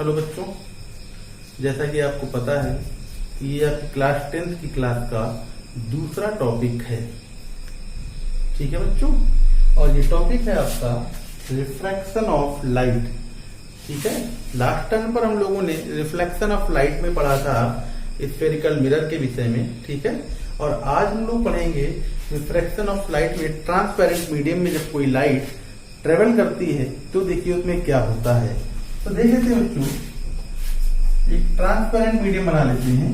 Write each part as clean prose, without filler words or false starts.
Hello बच्चों, जैसा कि आपको पता है कि ये आपकी क्लास 10th की क्लास का दूसरा टॉपिक है। ठीक है बच्चों, और ये टॉपिक है आपका रिफ्रैक्शन ऑफ लाइट। ठीक है, लास्ट टर्म पर हम लोगों ने रिफ्लेक्शन ऑफ लाइट में पढ़ा था स्फेरिकल मिरर के विषय में। ठीक है, और आज हम लोग पढ़ेंगे रिफ्रैक्शन ऑफ लाइट में ट्रांसपेरेंट मीडियम में जब कोई लाइट ट्रेवल करती है तो देखिए उसमें क्या होता है। तो देख लेते हैं बच्चों, एक ट्रांसपेरेंट मीडियम बना लेते हैं।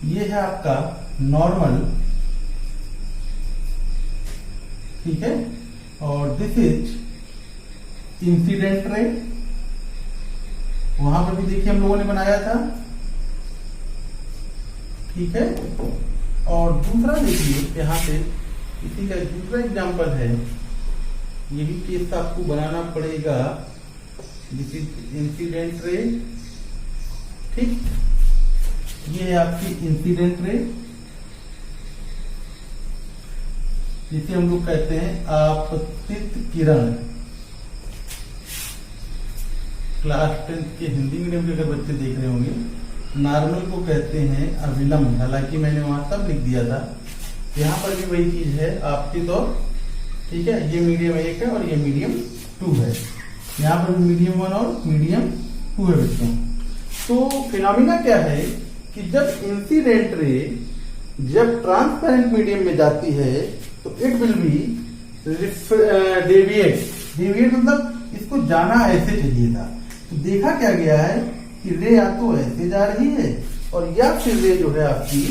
ये है आपका नॉर्मल, ठीक है, और दिस इज इंसिडेंट रे। वहां पर भी देखिए हम लोगों ने बनाया था। ठीक है, और दूसरा देखिए यहाँ पे इसी का दूसरा एग्जांपल है। यही केस आपको बनाना पड़ेगा। This is incident ray. ठीक, ये है आपकी इंसिडेंट रे, जिसे हम लोग कहते हैं आपतित किरण। क्लास 10th के हिंदी मीडियम के अगर बच्चे देख रहे होंगे, नॉर्मल को कहते हैं अविलंब। हालांकि मैंने वहां तब लिख दिया था, यहाँ पर भी वही चीज है, आपतित और, ठीक है, ये मीडियम 1 है और ये मीडियम 2 है। यहाँ पर भी मीडियम 1 और मीडियम 2 है बच्चों। तो फिनोमिना क्या है कि जब इंसिडेंट रे जब ट्रांसपेरेंट मीडियम में जाती है तो it will be deviate. Deviate मतलब इसको जाना ऐसे चाहिए था। तो देखा क्या गया है कि रे या तो ऐसे जा रही है और या फिर रे जो है आपकी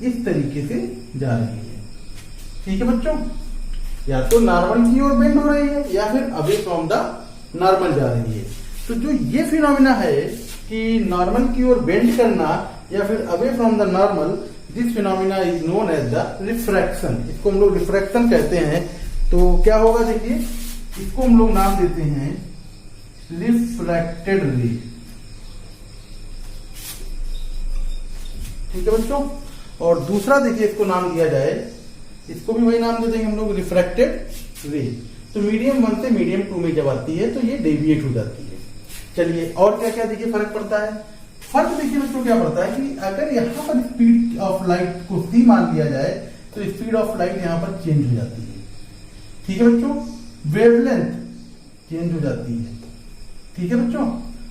इस तरीके से जा रही है। ठीक है बच्चों, या तो नॉर्मल की ओर बेंड हो रही है या फिर अवे फ्रॉम द नॉर्मल जा रही है। तो जो ये फिनोमिना है कि नॉर्मल की ओर बेंड करना या फिर away from the normal, this phenomena is known as the refraction. इसको हम लोग रिफ्रैक्शन कहते हैं। तो क्या होगा देखिए, इसको हम लोग नाम देते हैं रिफ्रैक्टेड रे। ठीक है बच्चों, और दूसरा देखिए इसको नाम दिया जाए, इसको भी वही नाम दे देंगे हम लोग, रिफ्रैक्टेड रे। तो मीडियम 1 से मीडियम 2 में जब आती है तो ये डेविएट हो जाती है। चलिए, और क्या क्या देखिए फर्क पड़ता है। फर्क देखिए बच्चों क्या पड़ता है कि अगर यहाँ पर स्पीड ऑफ लाइट को c मान लिया जाए तो स्पीड ऑफ लाइट यहाँ पर चेंज हो जाती है। ठीक है बच्चों, वेवलेंथ चेंज हो जाती है। ठीक है बच्चों,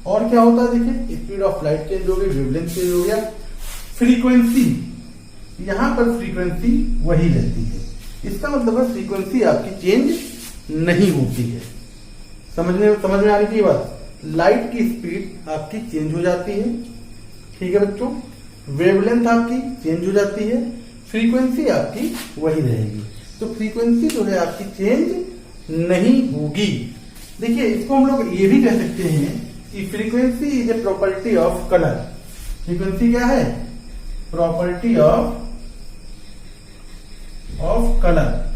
और क्या होता है देखिए, स्पीड ऑफ लाइट चेंज हो गई, वेवलेंथ चेंज हो गया, फ्रीक्वेंसी, यहां पर फ्रीक्वेंसी वही रहती है। इसका मतलब है फ्रीक्वेंसी आपकी चेंज नहीं होती है। समझ में आ रही थी बात। लाइट की स्पीड आपकी चेंज हो जाती है। ठीक है बच्चों, वेवलेंथ आपकी चेंज हो जाती है, फ्रीक्वेंसी आपकी वही रहेगी। तो फ्रीक्वेंसी जो है आपकी चेंज नहीं होगी। देखिए, इसको हम लोग ये भी कह सकते हैं कि frequency is a property of colour. Frequency क्या है? Property of colour.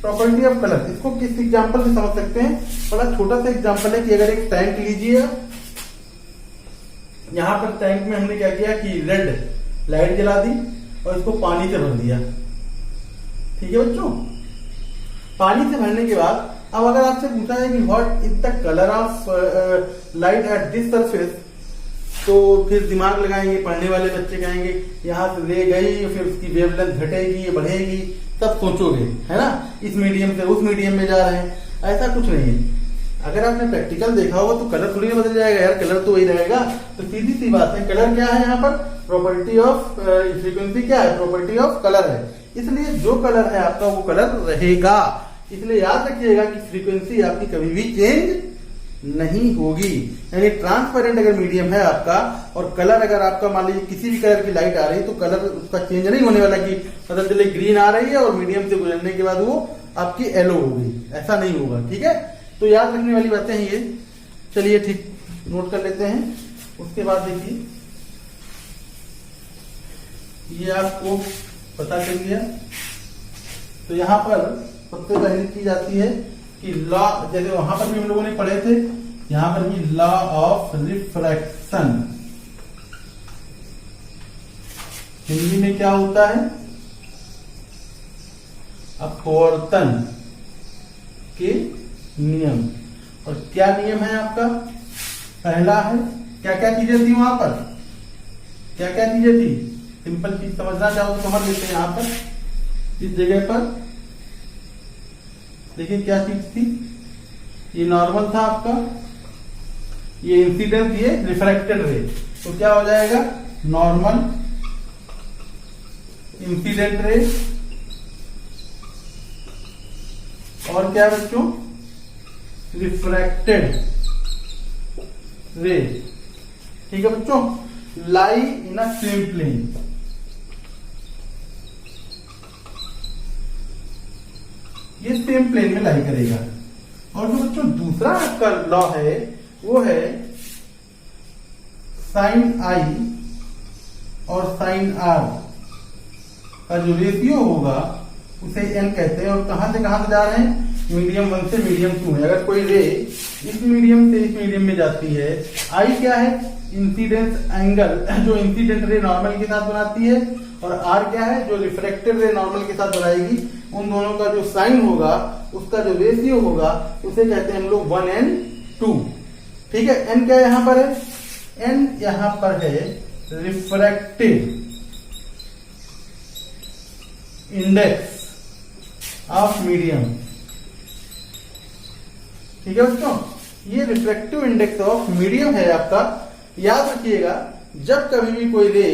Property of colour, इसको किस एग्जांपल से समझ सकते हैं? बड़ा छोटा सा एग्जांपल है कि अगर एक टैंक लीजिए, यहां पर टैंक में हमने क्या किया कि रेड लाइट जला दी और इसको पानी से भर दिया। ठीक है बच्चों, पानी से भरने के बाद अब अगर आपसे पूछा है कि what is the colour of light at this surface, तो फिर दिमाग लगाएंगे, पढ़ने वाले बच्चे कहेंगे यहां से ले गई, फिर उसकी वेवलेंथ घटेगी, बढ़ेगी, तब सोचोगे, है ना, इस मीडियम से उस मीडियम में जा रहे हैं। ऐसा कुछ नहीं है। अगर आपने प्रैक्टिकल देखा होगा तो कलर थोड़ी ना बदल जाएगा यार, कलर तो वही रहेगा। तो सीधी सी बात है, कलर क्या है यहाँ पर? प्रॉपर्टी ऑफ फ्रीक्वेंसी क्या है? प्रॉपर्टी ऑफ कलर है। इसलिए जो कलर है आपका वो कलर रहेगा। इसलिए याद रखिएगा कि फ्रीक्वेंसी आपकी कभी भी चेंज नहीं होगी। यानी ट्रांसपेरेंट अगर मीडियम है आपका और कलर अगर आपका मान लीजिए किसी भी कलर की लाइट आ रही है तो कलर उसका चेंज नहीं होने वाला कि पता चले ग्रीन आ रही है और मीडियम से गुजरने के बाद वो आपकी येलो हो गई, ऐसा नहीं होगा। ठीक है, तो याद रखने वाली बातें हैं ये। चलिए ठीक, नोट कर लेते हैं। उसके बाद देखिए, ये आपको पता चल गया। तो यहां पर सबसे पहली चीज आती है कि लॉ, जैसे वहां पर भी हम लोगों ने पढ़े थे, यहां पर भी लॉ ऑफ रिफ्रैक्शन। हिंदी में क्या होता है? अपवर्तन के नियम। और क्या नियम है आपका? पहला है, क्या क्या चीजें थी वहां पर, क्या क्या चीजें थी, सिंपल चीज समझना चाहो तो समझ लेते हैं। यहां पर इस जगह पर देखिए क्या चीज थी, ये नॉर्मल था आपका, ये इंसिडेंट, ये रिफ्रैक्टेड रे। तो क्या हो जाएगा, नॉर्मल, इंसिडेंट रे, और क्या बच्चों, रिफ्रैक्टेड रे। ठीक है बच्चों, लाई इन अ सेम प्लेन। ये सेम प्लेन में लाई करेगा। और जो बच्चों दूसरा आपका लॉ है वो है साइन आई और साइन आर का जो रेशियो होगा उसे एन कहते हैं। और कहां से कहां से जा रहे हैं, मीडियम 1 से मीडियम 2 में। अगर कोई रे इस मीडियम से इस मीडियम में जाती है, आई क्या है, इंसिडेंस एंगल जो इंसिडेंट रे नॉर्मल के साथ बनाती है, और आर क्या है, जो रिफ्रैक्टेड रे नॉर्मल के साथ बनाएगी। उन दोनों का जो साइन होगा, उसका जो रेशियो होगा, उसे कहते हैं हम लोग 1:2। ठीक है, एन क्या यहां पर है, एन यहां पर है रिफ्रैक्टिव इंडेक्स ऑफ मीडियम। ठीक है बच्चों, ये रिफ्रैक्टिव इंडेक्स ऑफ मीडियम है आपका। याद रखिएगा, जब कभी भी कोई रे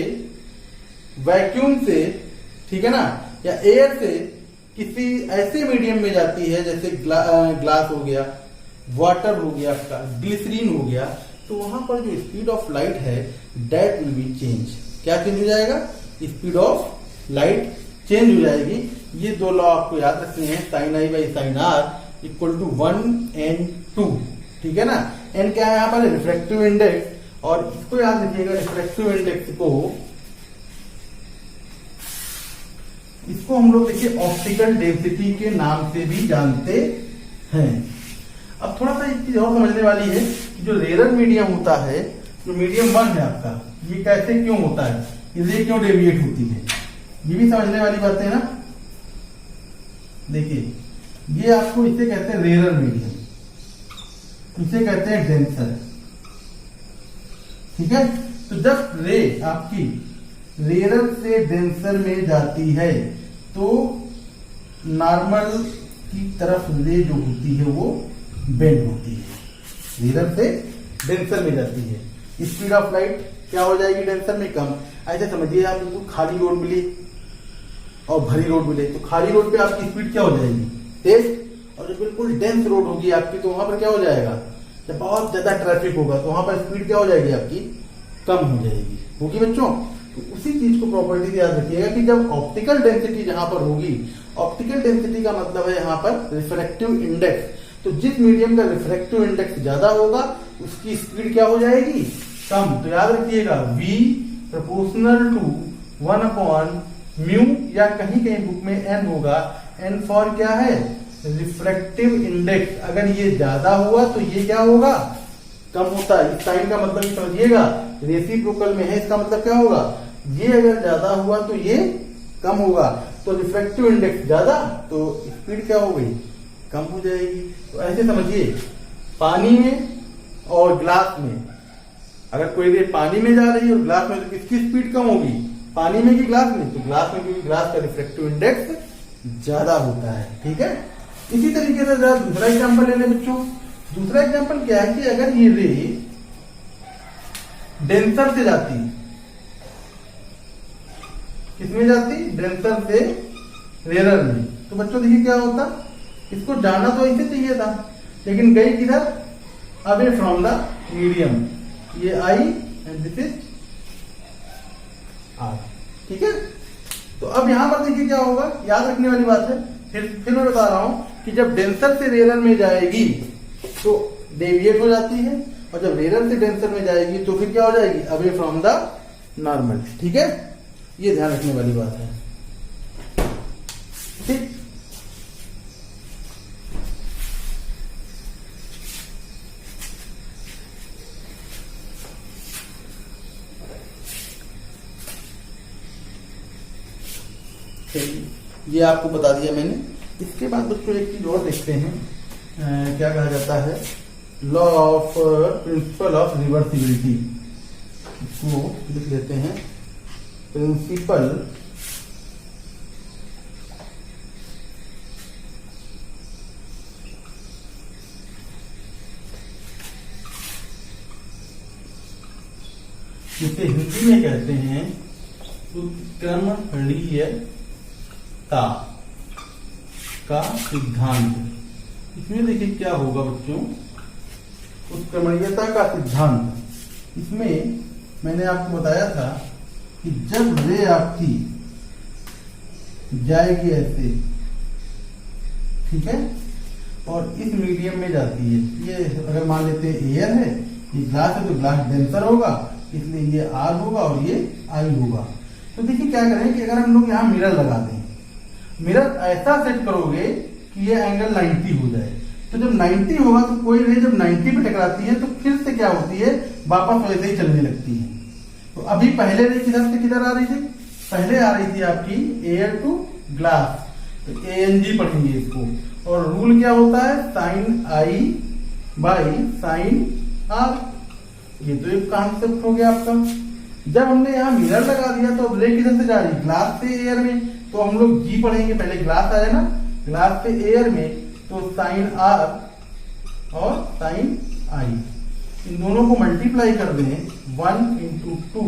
वैक्यूम से, ठीक है ना, या एयर से किसी ऐसे मीडियम में जाती है जैसे ग्लास हो गया, वाटर हो गया, आपका ग्लिसरीन हो गया, तो वहां पर जो स्पीड ऑफ लाइट है दैट विल बी चेंज। क्या चेंज हो जाएगा, स्पीड ऑफ लाइट चेंज हो जाएगी। ये दो लॉ आपको याद रखने हैं, sine i by sine r are टू 1:2। ठीक है ना, एन क्या है यहां पर, रिफ्रैक्टिव इंडेक्स। और इसको याद रखिएगा, रिफ्रैक्टिव इंडेक्स को, इसको हम लोग देखिए ऑप्टिकल डेंसिटी के नाम से भी जानते हैं। अब थोड़ा सा एक चीज और समझने वाली है कि जो रेयर मीडियम होता है, जो मीडियम 1 है आपका, ये कैसे क्यों होता है, ये क्यों डेविएट होती है, ये भी समझने वाली बात है ना। देखिए, ये आपको इसे कहते हैं रेयर मीडियम, इसे कहते हैं डेंसर। ठीक है, तो जब रे आपकी रेयर से डेंसर में जाती है तो नॉर्मल की तरफ रे जो होती है वो बेंड होती है। रेयर से डेंसर में जाती है, स्पीड ऑफ लाइट क्या हो जाएगी डेंसर में, कम। ऐसे समझिए, आप बिल्कुल खाली रोड मिली और भरी रोड मिले, तो खाली रोड पे आपकी स्पीड क्या हो जाएगी, तेज। और जो बिल्कुल डेंस रोड होगी आपकी, तो वहां पर क्या हो जाएगा, जब बहुत ज्यादा ट्रैफिक होगा तो वहां पर स्पीड क्या हो जाएगी आपकी, कम हो जाएगी, होगी बच्चों। तो उसी चीज को प्रॉपर्टी याद रखिएगा कि जब ऑप्टिकल डेंसिटी जहां पर होगी, ऑप्टिकल डेंसिटी का मतलब है यहां पर रिफ्रैक्टिव इंडेक्स, तो जिस मीडियम का रिफ्रैक्टिव इंडेक्स ज्यादा होगा उसकी स्पीड क्या हो जाएगी, कम। तो याद रखिएगा, V प्रोपोर्शनल टू 1/म्यू, या कहीं कहीं बुक में n होगा। n फॉर क्या है, रिफ्रैक्टिव इंडेक्स। अगर ये ज्यादा हुआ तो ये क्या होगा, कम होता है। इस साइन का मतलब समझिएगा, रेसिप्रोकल में है, इसका मतलब क्या होगा, ये अगर ज्यादा हुआ तो ये कम होगा। तो रिफ्रैक्टिव इंडेक्स ज्यादा तो स्पीड क्या हो गई, कम हो जाएगी। तो ऐसे समझिए, पानी में और ग्लास में, अगर कोई रे पानी में जा रही है और ग्लास में, तो किसकी स्पीड कम होगी, पानी में कि ग्लास में, तो ग्लास में, क्योंकि ग्लास का रिफ्रैक्टिव इंडेक्स ज्यादा होता है। ठीक है, इसी तरीके से दूसरा एग्जांपल ले लें बच्चों। दूसरा एग्जांपल क्या है कि अगर ये रे डेंसर से जाती, किसमें जाती, डेंसर से रेयर में, तो बच्चों देखिए क्या होता, इसको जाना तो ऐसे चाहिए था, लेकिन गई किधर, अवे फ्रॉम द मीडियम। ये आई एंड दिस इज आर। ठीक है, तो अब यहां पर देखिए क्या होगा, याद रखने वाली बात है, फिर मैं बता रहा हूं कि जब डेंसर से रेयर में जाएगी तो डेविएट हो जाती है, और जब रेयर से डेंसर में जाएगी तो फिर क्या हो जाएगी, अवे फ्रॉम द नॉर्मल। ठीक है, ये ध्यान रखने वाली बात है। ठीक, ये आपको बता दिया मैंने। इसके बाद बच्चों एक चीज और देखते हैं, क्या कहा जाता है, law of principle of reversibility, इसको लिख लेते हैं प्रिंसिपल जिसे हिंदी में कहते हैं उत्क्रमणीयता का सिद्धांत। इसमें देखिए क्या होगा बच्चों, उत्क्रमणीयता का सिद्धांत। इसमें मैंने आपको बताया था कि जब रे आपकी जाएगी ऐसे, ठीक है, और इस मीडियम में जाती है, ये अगर मान लेते हैं एयर है, ये ग्लास है, तो ग्लास डेंसर होगा, इसलिए ये आर होगा और ये आई होगा। तो देखिए क्या करें कि अगर हम लोग यहाँ मिरर लगा दें, मिरर ऐसा सेट करोगे कि ये एंगल 90 हो जाए, तो जब 90 होगा तो कोई रे जब 90 पे टकराती है तो फिर से क्या होती है, वापस वैसे ही चलने लगती है। तो अभी पहले रे किधर से किधर आ रही थी, पहले आ रही थी आपकी एयर टू ग्लास, तो ANG पढ़ेंगे इसको। और रूल क्या होता है, sine i by sine r. ये तो एक कॉन्सेप्ट हो गया आपका। जब हमने यहाँ मिरर लगा दिया तो अब रे किधर से जा रही, ग्लास से एयर में, तो हम लोग जी पढ़ेंगे, पहले ग्लास आया ना, ग्लास से एयर में, तो साइन आर और साइन आई, इन दोनों को मल्टीप्लाई कर दें 1 into 2,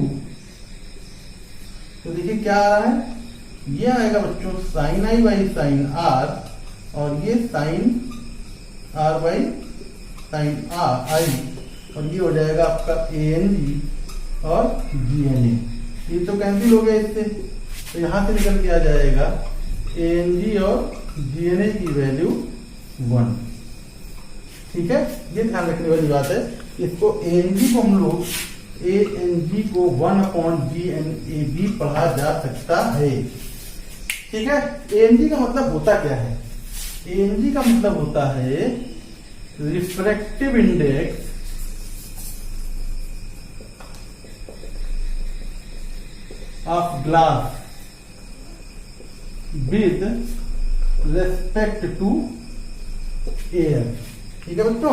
तो देखिए क्या आ रहा है, ये आएगा बच्चों sine i by sine r, और ये sine r by sine r i, और ये हो जाएगा आपका ANG और GNA। ये तो कैंसिल हो गया इससे, तो यहां से निकल के आ जाएगा ANG और GNA की वैल्यू 1। ठीक है, ये ध्यान रखने वाली बात है। इसको ANG को हम लोग ANG को 1/GNAB पढ़ा जा सकता है। ठीक है, ANG का मतलब होता क्या है, ANG का मतलब होता है refractive index of glass with respect to air। ठीक है बच्चों,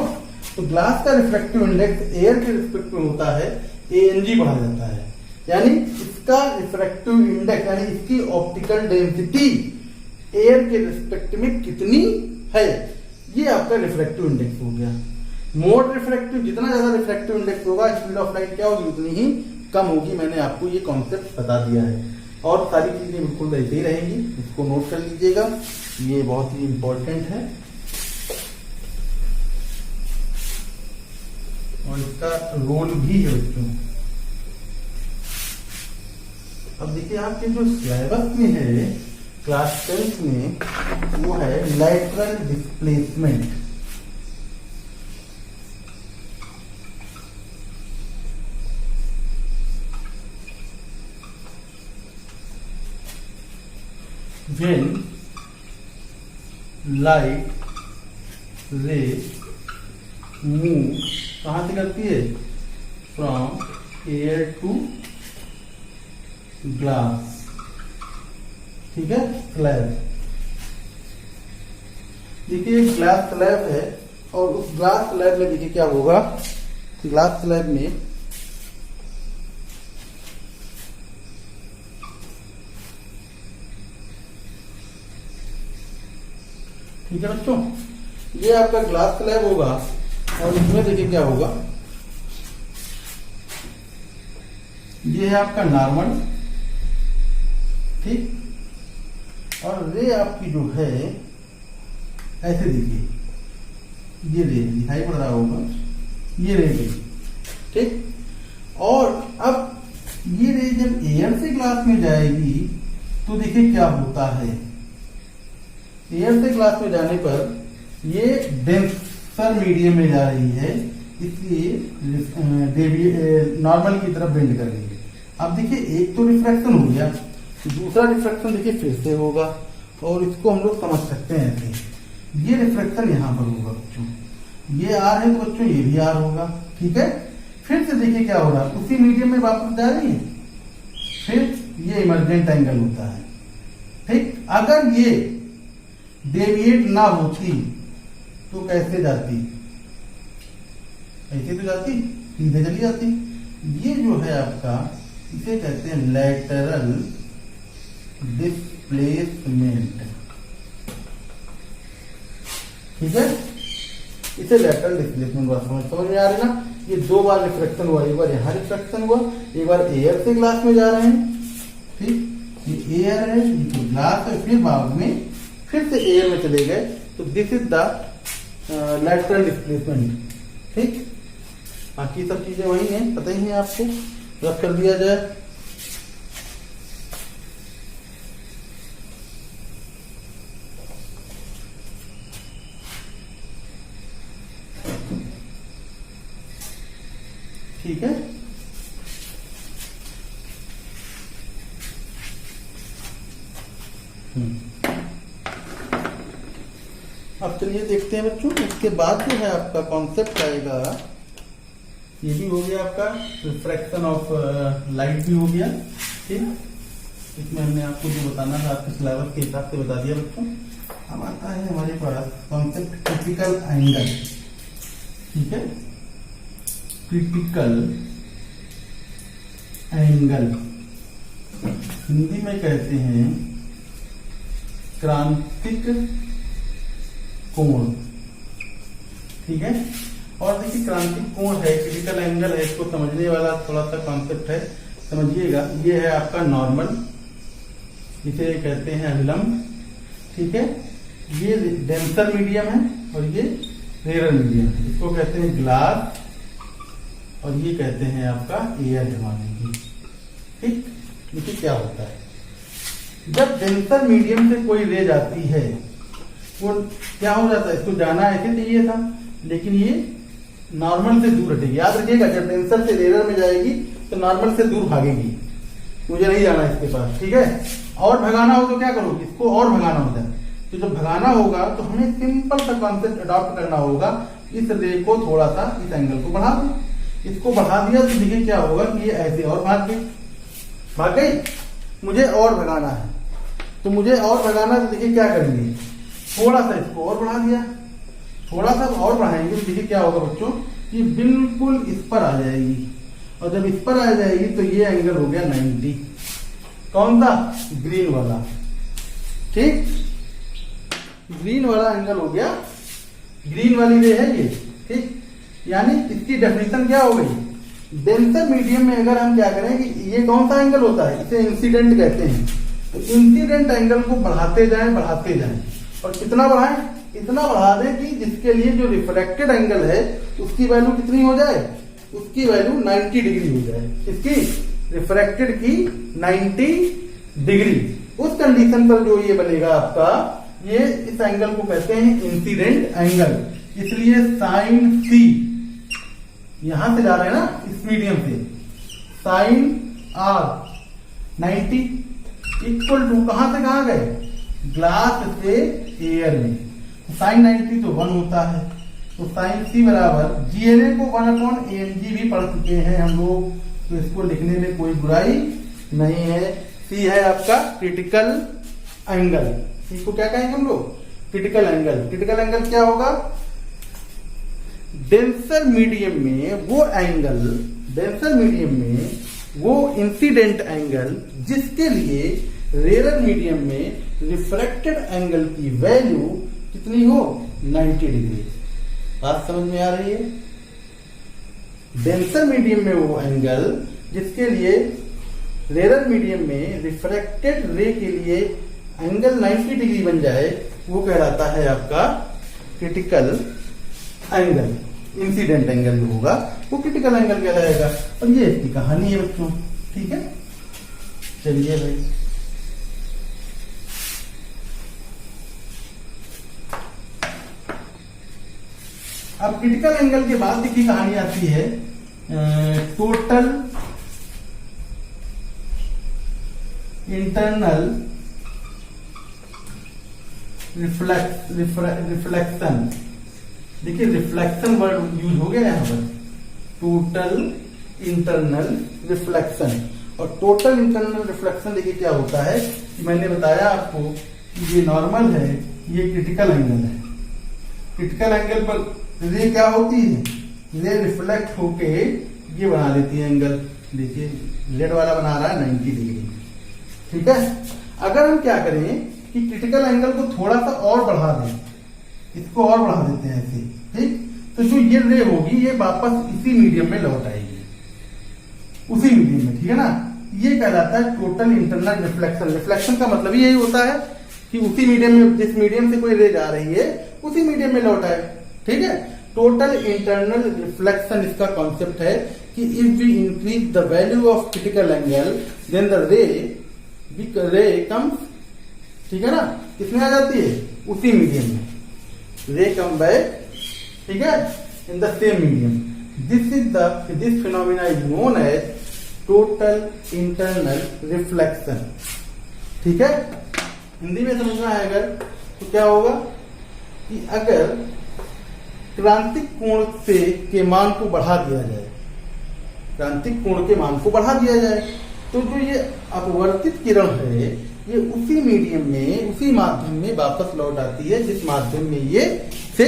तो ग्लास का रिफ्रैक्टिव इंडेक्स एयर के रिस्पेक्ट में होता है, ANG पढ़ा जाता है। यानी इसका रिफ्रैक्टिव इंडेक्स यानी इसकी ऑप्टिकल डेंसिटी एयर के रिस्पेक्ट में कितनी है, ये आपका रिफ्रैक्टिव इंडेक्स हो गया। मोर रिफ्रैक्टिव, जितना ज्यादा रिफ्रैक्टिव इंडेक्स होगा स्पीड ऑफ लाइट क्या होगी, उतनी ही कम होगी। मैंने आपको ये कॉन्सेप्ट बता दिया है, और सारी चीजें बिल्कुल ऐसे ही रहेंगी, इसको नोट कर लीजिएगा, ये बहुत ही इंपॉर्टेंट है। और इसका रोल भी है बच्चों। अब देखिए आपके जो सिलेबस में है क्लास 10th में, वो है lateral displacement. When light ray move, कहां से करती है, फ्रॉम एयर टू ग्लास। ठीक है, स्लैब, देखिए ग्लास स्लैब है, और उस ग्लास स्लैब में देखिए क्या होगा, ग्लास स्लैब में ठीक है बच्चों, ये आपका ग्लास स्लैब होगा, और इसमें देखिए क्या होगा, ये है आपका नॉर्मल, ठीक, और रे आपकी जो है ऐसे देखिए, ये रे दिखाई पड़ रहा होगा, ये रे, ठीक, और अब ये रे जब एयर से ग्लास में जाएगी तो देखिए क्या होता है, एयर से ग्लास में जाने पर ये डेंसर मीडियम में जा रही है, इसलिए नॉर्मल की तरफ बेंड कर रही है। अब देखिए एक तो रिफ्रैक्शन हो गया, दूसरा रिफ्रैक्शन देखिए फिर से होगा, और इसको हम लोग समझ सकते हैं ऐसे, ये रिफ्रैक्शन यहां पर होगा बच्चों, ये आर है तो बच्चों ये भी आर होगा। ठीक है, फिर से देखिए क्या हो रहा है, उसी मीडियम में वापस जा रही है, फिर ये इमरजेंट एंगल होता है। ठीक, अगर ये डेविएट ना होती तो कैसे जाती, ऐसे तो जाती, सीधे चली जाती। ये जो है आपका, इसे कहते हैं लैटरल डिस्प्लेसमेंट। ठीक है, इसे लैटरल डिस्प्लेसमेंट बात समझ में आ रही ना। ये दो बार रिफ्रैक्शन हुआ, एक बार यहाँ रिफ्रैक्शन हुआ, एक बार एयर से ग्लास में जा रहे हैं। ठीक, ये एयर है, ये ग्लास है, फिर बाद में फिर से एयर में चले गए, तो this is the lateral displacement. ठीक, बाकी सब चीजें वही हैं, पता ही है आपको, रख कर दिया जाए। ठीक है, अब चलिए देखते हैं बच्चों, इसके बाद जो है आपका कॉन्सेप्ट आएगा, ये भी हो गया आपका रिफ्रैक्शन ऑफ लाइट भी हो गया। ठीक, इसमें हमने आपको जो बताना था आपके सिलेबस के हिसाब से बता दिया बच्चों। अब आता है हमारे पास कॉन्सेप्ट क्रिटिकल एंगल। ठीक है, क्रिटिकल एंगल हिंदी में कहते हैं क्रांतिक कोण। ठीक है, और देखिए क्रांतिक कोण है, क्रिटिकल एंगल है, इसको समझने वाला थोड़ा सा कॉन्सेप्ट है, समझिएगा। ये है आपका नॉर्मल, इसे कहते हैं अभिलंब। ठीक है, ये डेंसर मीडियम है और ये रेयर मीडियम है, इसको कहते हैं ग्लास और ये कहते हैं आपका एयर जमाने। ठीक, देखिए क्या होता है, जब डेंसर मीडियम से कोई रे जाती है, वो क्या हो जाता है, इसको जाना ऐसे चाहिए था, लेकिन ये नॉर्मल से दूर हटेगी। याद रखिएगा, जब डेंसर से रेयर में जाएगी तो नॉर्मल से दूर भागेगी, मुझे नहीं जाना इसके पास। ठीक है, और भगाना हो तो क्या करोगे, इसको और भगाना होता है। तो जब भगाना होगा तो हमें सिंपल सा कॉन्सेप्ट अडॉप्ट करना होगा, इस रे को थोड़ा सा, इस एंगल को बढ़ा दो। इसको बढ़ा दिया तो देखिए क्या होगा कि ये ऐसे और भाग गई। मुझे और भगाना है, तो मुझे और भगाना है, तो देखिए क्या करेंगे, थोड़ा सा इसको और बढ़ा दिया, थोड़ा सा और बढ़ाएंगे, तो देखिए क्या होगा बच्चों, कि बिल्कुल इस पर आ जाएगी। और जब इस पर आ जाएगी तो ये एंगल हो गया 90। कौन सा, ग्रीन वाला। ठीक, ग्रीन वाला एंगल हो गया, ग्रीन वाली रे है ये। ठीक, यानी इसकी डेफिनेशन क्या हो गई, डेंसर मीडियम में अगर हम क्या करें कि ये कौन सा एंगल होता है, इसे इंसिडेंट कहते हैं। तो इंसिडेंट एंगल को बढ़ाते जाएं, और कितना बढ़ाएं, इतना बढ़ा दें कि जिसके लिए जो रिफ्लेक्टेड एंगल है उसकी वैल्यू कितनी हो जाए, उसकी वैल्यू 90 डिग्री हो जाए। इसकी रिफ्रैक्टेड की 90 डिग्री। उस कंडीशन पर जो ये बनेगा आपका, ये इस एंगल को कहते हैं इंसिडेंट एंगल। इसलिए साइन सी, यहां से जा रहे हैं ना इस मीडियम से, साइन आर 90 इक्वल टू कहां से कहां गए, ग्लास से एयर में। साइन 90 तो 1 होता है, तो साइन सी बराबर जीएनए को 1/ANG भी पढ़ चुके हैं हम लोग, तो इसको लिखने में कोई बुराई नहीं है। सी है आपका क्रिटिकल एंगल। इसको क्या कहेंगे हम लोग, क्रिटिकल एंगल। क्रिटिकल एंगल क्या होगा, डेंसर मीडियम में वो एंगल, डेंसर मीडियम में वो इंसिडेंट एंगल जिसके लिए रेयर मीडियम में रिफ्रैक्टेड एंगल की वैल्यू कितनी हो, 90 डिग्री। बात समझ में आ रही है। डेंसर मीडियम में वो एंगल जिसके लिए रेयर मीडियम में रिफ्रैक्टेड रे के लिए एंगल 90 डिग्री बन जाए, वो कहलाता है आपका क्रिटिकल एंगल। इंसिडेंट एंगल जो होगा वो क्रिटिकल एंगल कहलाएगा। और ये इसकी कहानी है बच्चों। ठीक है, चलिए भाई, अब क्रिटिकल एंगल के बाद देखिए कहानी आती है टोटल इंटरनल रिफ्लेक्शन। देखिए रिफ्लेक्शन वर्ड यूज हो गया यहां पर, टोटल इंटरनल रिफ्लेक्शन। और टोटल इंटरनल रिफ्लेक्शन देखिए क्या होता है, मैंने बताया आपको कि ये नॉर्मल है, ये क्रिटिकल एंगल है। क्रिटिकल एंगल पर रे क्या होती है, रे रिफ्लेक्ट होके ये बना लेती है एंगल। देखिए लेड वाला बना रहा है 90 डिग्री। ठीक है, अगर हम क्या करें कि क्रिटिकल एंगल को थोड़ा सा और बढ़ा दें, इसको और बढ़ा देते हैं ऐसे, ठीक, तो जो ये रे होगी ये वापस इसी मीडियम में लौट आएगी, उसी मीडियम में। ठीक है ना, ये कहलाता है टोटल इंटरनल रिफ्लेक्शन। रिफ्लेक्शन का मतलब यही होता है कि उसी मीडियम में, जिस मीडियम से कोई रे जा रही है उसी मीडियम में लौट आए। ठीक है, टोटल इंटरनल रिफ्लेक्शन इसका कॉन्सेप्ट है कि if we increase the value of critical angle then the ray comes, ठीक है ना, किसमें आ जाती है, उसी मीडियम में, रे कम बैक, ठीक है, in the same medium. This phenomena is known as total internal reflection. ठीक है, हिंदी में समझना है अगर तो क्या होगा कि अगर क्रांतिक कोण से के मान को बढ़ा दिया जाए, क्रांतिक कोण के मान को बढ़ा दिया जाए, तो जो ये अपवर्तित किरण है ये उसी मीडियम में, उसी माध्यम में वापस लौट आती है जिस माध्यम में ये से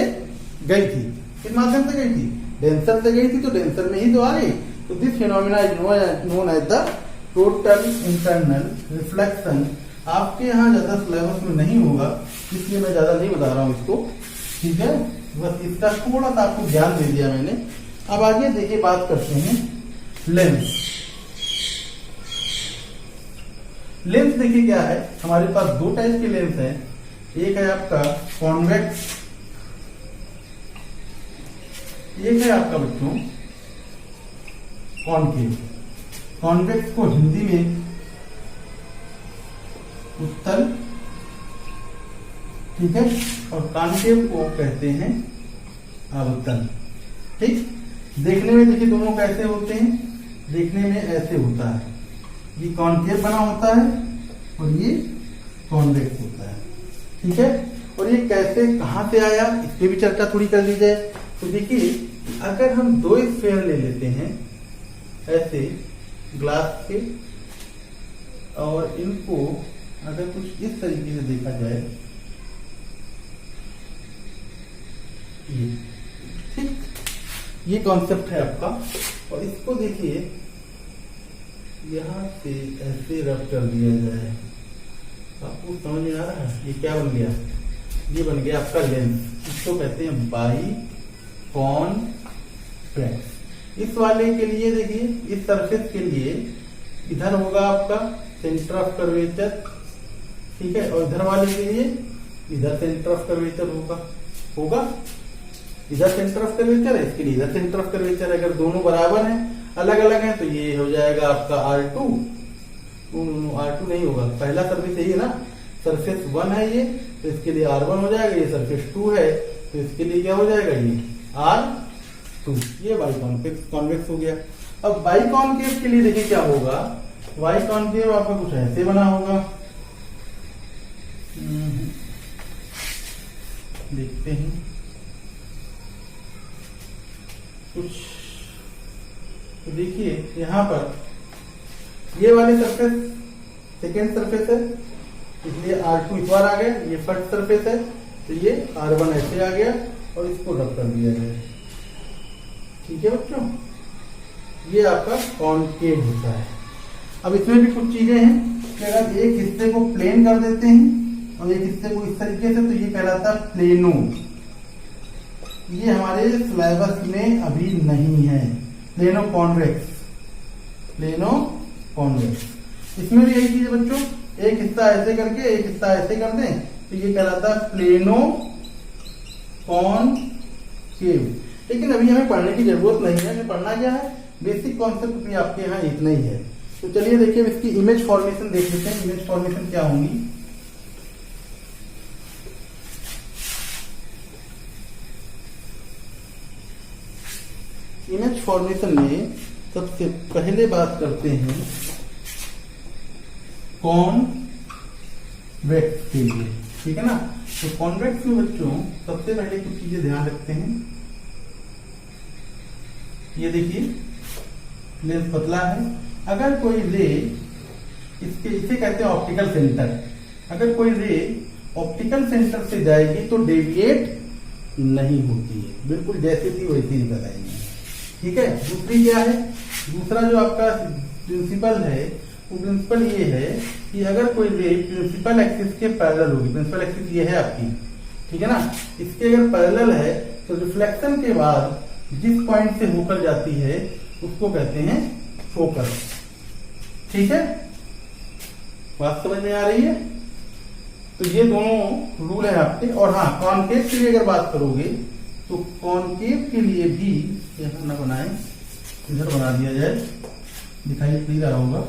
गई थी। किस माध्यम से गई थी, डेंसर से गई थी, तो डेंसर में ही तो आ गई। तो this phenomena is known as the total internal reflection. आपके यहाँ ज्यादा सिलेबस में नहीं होगा इसलिए मैं ज्यादा नहीं बता रहा हूँ इसको। ठीक है, बस इसका थोड़ा सा आपको ज्ञान दे दिया मैंने। अब आगे देखिए बात करते हैं लेंस। लेंस देखिए क्या है, हमारे पास दो टाइप के लेंस हैं। एक है आपका कॉन्वेक्स, एक है आपका बच्चों कॉनकेव। कॉन्वेक्स को हिंदी में उत्तल, ठीक है, और कॉनकेव को कहते हैं अवतल। ठीक, देखने में देखिए दोनों कैसे होते हैं, देखने में ऐसे होता है, ये कॉनकेव बना होता है और ये कॉन्वेक्स होता है। ठीक है, और ये कैसे कहां से आया इस पे भी चर्चा थोड़ी कर ली जाए। तो देखिए अगर हम दो स्फीयर ले लेते हैं ऐसे ग्लास के, और इनको अगर कुछ इस तरीके से देखा जाए, ये ठीक, ये कॉन्सेप्ट है आपका। और इसको देखिए यहां से ऐसे रब कर दिया जाए, आपको समझ में आ रहा है ये क्या बन गया, ये बन गया आपका लेंस। इसको कहते हैं बाई कॉन्वेक्स। इस वाले के लिए देखिए, इस सरफेस के लिए इधर होगा आपका सेंटर ऑफ कर्वेचर, ठीक है, और इधर वाले के लिए इधर सेंटर ऑफ कर्वेचर होगा इधर सेंटर ऑफ कर्वेचर है, इसके लिए इधर सेंटर ऑफ कर्वेचर। अगर दोनों बराबर हैं, अलग अलग हैं, तो ये हो जाएगा आपका R2। R2 नहीं होगा, पहला सरफेस यही है ना, सरफेस 1 है ये, तो इसके लिए R1 हो जाएगा। ये सरफेस 2 है तो इसके लिए क्या हो जाएगा, ये R2। ये बाई कॉन्वेक्स हो गया। अब बाई कॉन्केव के लिए देखिए क्या होगा, बाई कॉन्केव आपका कुछ ऐसे बना होगा, देखते हैं कुछ। तो देखिए यहां पर ये वाले सरफेस सेकेंड सरफेस है, इसलिए R2 इस बार आ गया, ये फर्स्ट सरफेस है तो ये R1 ऐसे आ गया और इसको रब कर दिया गया। ठीक है बच्चों, ये आपका कॉन्केव होता है। अब इसमें भी कुछ चीजें हैं कि अगर एक हिस्से को प्लेन कर देते हैं और एक हिस्से को इस तरीके से, तो ये कहलाता है प्लेनो। ये हमारे सिलेबस में अभी नहीं है, प्लेनो कॉन्वेक्स, प्लेनो कॉन्वेक्स। इसमें भी यही चीज है बच्चों, एक हिस्सा ऐसे करके एक हिस्सा ऐसे कर दें तो ये कहलाता है प्लेनो कॉन्केव। लेकिन अभी हमें पढ़ने की जरूरत नहीं है, हमें पढ़ना क्या है, बेसिक कॉन्सेप्ट भी आपके यहाँ इतना ही है। तो चलिए देखिए इसकी इमेज फॉर्मेशन देख लेते हैं। इमेज फॉर्मेशन क्या होंगी, इमेज फॉर्मेशन में सबसे पहले बात करते हैं कॉन्वेक्स के लिए। ठीक है ना, तो कॉन्वेक्स में बच्चों सबसे पहले कुछ चीजें ध्यान रखते हैं। ये देखिए लेंस पतला है, अगर कोई रे इसे कहते हैं ऑप्टिकल सेंटर, अगर कोई रे ऑप्टिकल सेंटर से जाएगी तो डेविएट नहीं होती है, बिल्कुल जैसे थी वैसी निकल आएगी। ठीक है। दूसरी क्या है, दूसरा जो आपका प्रिंसिपल है वो प्रिंसिपल ये है कि अगर कोई रे प्रिंसिपल एक्सिस के पैरेलल होगी, प्रिंसिपल एक्सिस ये है आपकी, ठीक है ना, इसके अगर पैरेलल है तो रिफ्लेक्शन के बाद जिस पॉइंट से होकर जाती है उसको कहते हैं फोकस। ठीक है, बात समझ में आ रही है। तो ये दोनों रूल है आपके। और हाँ, कॉनकेव के लिए अगर बात करोगे तो कॉनकेव के लिए भी यहाँ ना बनाए, इधर बना दिया जाए, दिखाई दे रहा होगा।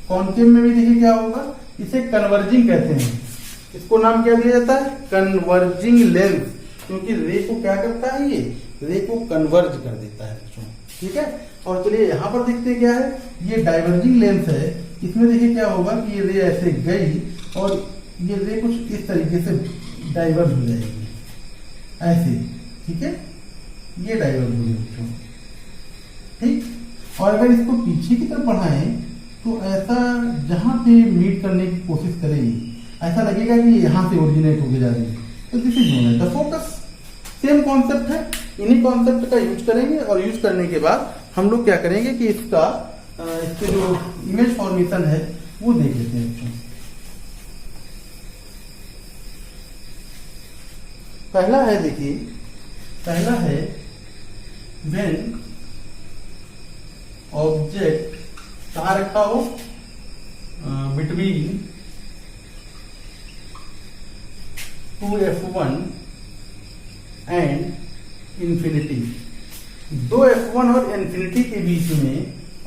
कॉनकेव में भी देखिए क्या होगा, इसे कन्वर्जिंग कहते हैं। इसको नाम क्या दिया जाता है, कन्वर्जिंग लेंस, क्योंकि रे को क्या करता है, ये रे को कन्वर्ज कर देता है बच्चों। ठीक है, और चलिए यहाँ पर देखते हैं क्या है, ये डाइवर्जिंग लेंस है। इसमें देखिए क्या होगा कि ये रे ऐसे गई और ये रे कुछ इस तरीके से डाइवर्ज हो जाएगी ऐसे। ठीक है, ये डाइवर्ज हो गई बच्चों। ठीक, और अगर इसको पीछे की तरफ बढ़ाएं तो ऐसा जहां पे मीट करने की कोशिश करेगी ऐसा लगेगा कि यहां से ओरिजिनेट होके जा रही है, तो this is known as the focus. Same concept है, इन्हीं कॉन्सेप्ट का यूज करेंगे और यूज करने के बाद हम लोग क्या करेंगे कि इसके जो इमेज फॉर्मेशन है वो देख लेते हैं। पहला है, देखिए पहला है व्हेन ऑब्जेक्ट कहाँ रखा हो, between 2f1 and infinity. 2f1 और इंफिनिटी के बीच में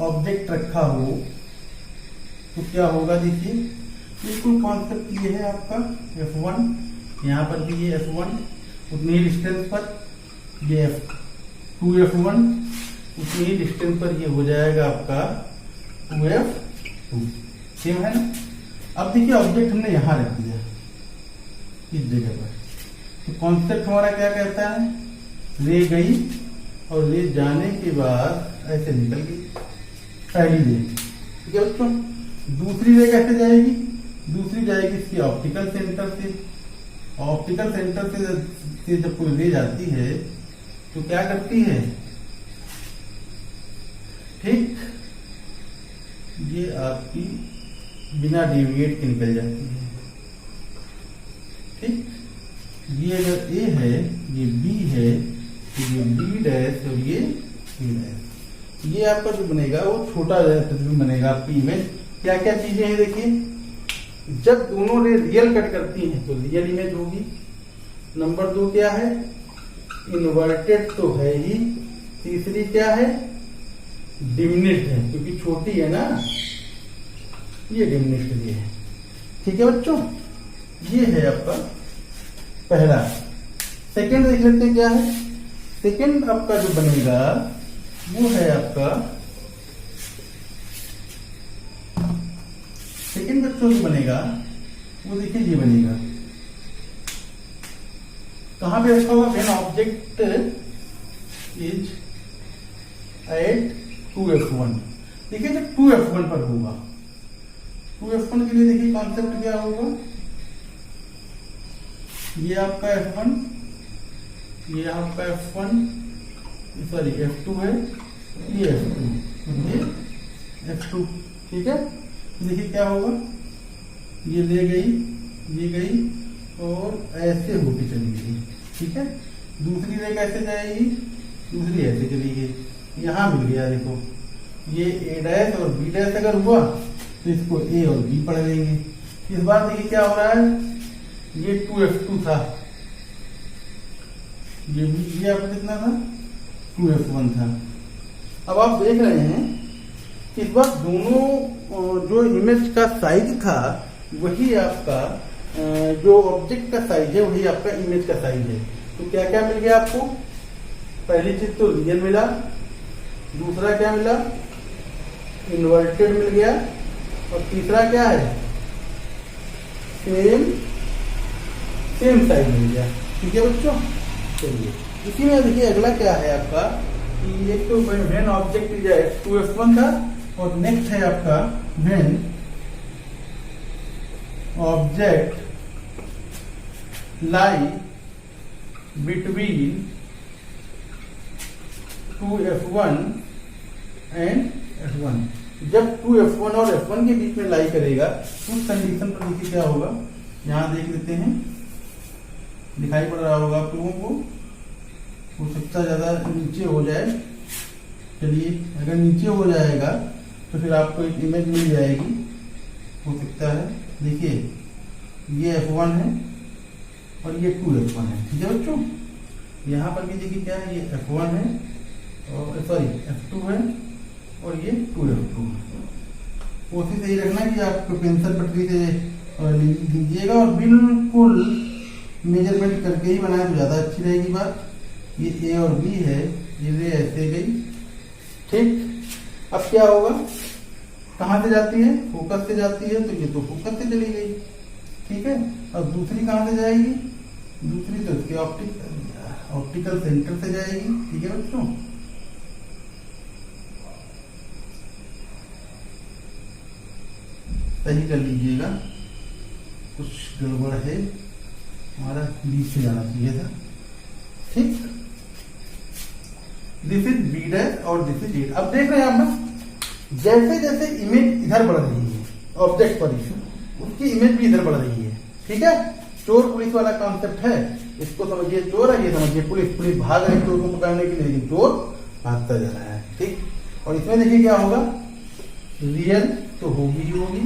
ऑब्जेक्ट रखा हो तो क्या होगा, देखिए बिल्कुल कॉन्सेप्ट ये है आपका f1, यहां पर भी ये f1 उतनी ही डिस्टेंस पर, ये 2f1 उतनी ही डिस्टेंस पर ये हो जाएगा आपका 2f2। सेम है ना। अब देखिए ऑब्जेक्ट हमने यहां रख दिया इस जगह पर, तो कॉन्सेप्ट हमारा क्या कहता है, रे गई और रे जाने के बाद ऐसे निकल गई पहली रे। ठीक है बच्चों, दूसरी रे कैसे जाएगी, दूसरी जाएगी इसकी ऑप्टिकल सेंटर से। ऑप्टिकल सेंटर से जब कोई रे जाती है तो क्या करती है, ठीक ये आपकी बिना डेविएट के निकल जाती है। ठीक, ये अगर ए है, ये बी है, तो ये बी डैश और ये सी डैश, ये आपका जो बनेगा वो छोटा प्रतिबिंब बनेगा आपकी इमेज। क्या क्या चीजें हैं देखिए, जब दोनों रे रियल कट करती हैं तो रियल इमेज होगी। नंबर 2 क्या है, इन्वर्टेड तो है ही। तीसरी क्या है, डिमिनिश्ड है, क्योंकि छोटी है ना, ये डिमिनिश्ड ये है। ठीक है बच्चों, ये है आपका पहला। सेकंड देख लेते हैं क्या है। सेकंड आपका जो बनेगा वो है आपका, सेकंड बच्चों जो बनेगा वो देखिए ये बनेगा, कहां पे रखा होगा, when object is eight 2f1। देखिए जब 2f1 पर होगा, 2f1 के लिए देखिए कॉन्सेप्ट क्या होगा, ये आपका f1, ये आपका f1, सॉरी f2 है, ये f2, ये f2। ठीक है, देखिए क्या होगा, ये ले गई, ये गई और ऐसे होके चली गई। ठीक है, दूसरी रे कैसे जाएगी, दूसरी ऐसे चली गई, यहां मिल गया। देखो ये ए डैश और बी डैश अगर हुआ तो इसको ए और बी पढ़ लेंगे। इस बार देखिए क्या हो रहा है, ये 2f2 था, ये आपका कितना था, 2f1 था। अब आप देख रहे हैं कि इस बार दोनों जो इमेज का साइज था वही आपका जो ऑब्जेक्ट का साइज है वही आपका इमेज का साइज है। तो क्या क्या मिल गया आपको, पहली चीज तो रियल मिला, दूसरा क्या मिला, इन्वर्टेड मिल गया, और तीसरा क्या है, सेम साइज मिल गया। ठीक है बच्चों, चलिए इसी में देखिए अगला क्या है आपका, कि एक तो when object is eight 2f1 था, और नेक्स्ट है आपका when object lie between 2F1 and F1। जब 2F1 और F1 के बीच में लाई करेगा तो उस कंडीशन पर देखिए क्या होगा, यहां देख लेते हैं, दिखाई पड़ रहा होगा आप लोगों को, हो सकता ज्यादा नीचे हो जाए। चलिए अगर नीचे हो जाएगा तो फिर आपको एक इमेज मिल जाएगी, हो सकता है। देखिए ये F1 है और ये 2F1 है, ठीक है बच्चों। यहाँ पर भी देखिए क्या है, ये F1 है और सॉरी F2 है और ये 2F2 है। कोशिश यही रखना कि आप पेंसिल पटरी से लीजिएगा और बिल्कुल मेजरमेंट करके ही बनाए तो ज्यादा अच्छी रहेगी बात। ये A और B है, ये रे ऐसे गई, ठीक। अब क्या होगा, कहां से जाती है, फोकस से जाती है, तो ये तो फोकस से चली गई, ठीक है। अब दूसरी कहां से जाएगी, दूसरी तो इसके ऑप्टिकल सेंटर से जाएगी, ठीक है बच्चों। सही कर लीजिएगा, कुछ गड़बड़ है, हमारा बीच से जाना चाहिए था, ठीक। दिस इज बी डैश और दिस इज ए। अब देख रहे हैं आप ना, जैसे जैसे इमेज इधर बढ़ रही है ऑब्जेक्ट पर, उसकी इमेज भी इधर बढ़ रही है, ठीक है। चोर पुलिस वाला कॉन्सेप्ट है, इसको समझिए चोर है, ये समझिए पुलिस। पुलिस भाग रही है चोर को पकड़ने के लिए, लेकिन चोर भागता जा रहा है, ठीक। और इसमें देखिए क्या होगा, रियल तो होगी ही होगी,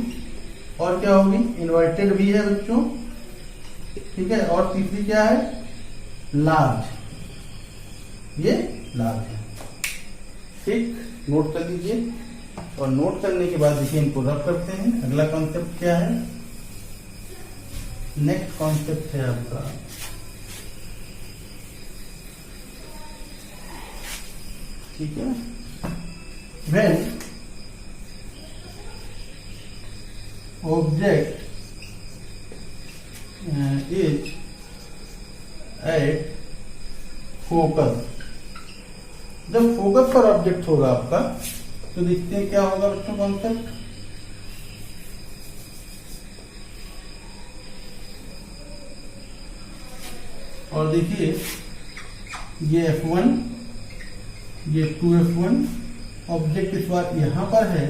और क्या होगी, इन्वर्टेड भी है बच्चों, ठीक है। और तीसरी क्या है, लार्ज, ये लार्ज है, ठीक। नोट कर लीजिए, और नोट करने के बाद देखिए इनको रब करते हैं। अगला कॉन्सेप्ट क्या है, नेक्स्ट कॉन्सेप्ट है आपका ठीक है, when object is at focus. जब फोकस पर ऑब्जेक्ट होगा आपका तो देखते हैं क्या होगा बच्चों कॉन्सेप्ट। और देखिए ये F1, ये 2F1, ऑब्जेक्ट इस बार यहां पर है,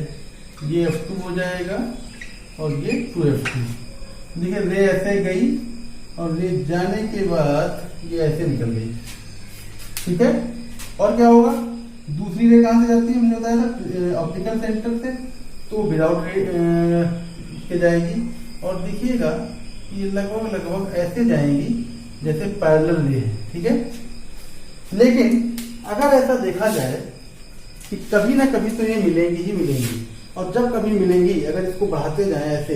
ये F2 हो जाएगा और ये 2F2। देखिए रे ऐसे गई और रे जाने के बाद ये ऐसे निकल गई, ठीक है। और क्या होगा, दूसरी रे कहां से जाती है, हमने बताया था ऑप्टिकल सेंटर से, तो विदाउट रे के जाएगी। और देखिएगा ये लगभग लगभग ऐसे जाएंगी जैसे पैरेलल रे है, ठीक है। लेकिन अगर ऐसा देखा जाए कि कभी ना कभी तो ये मिलेंगी ही मिलेंगी, और जब कभी मिलेंगी अगर इसको बढ़ाते जाएं ऐसे,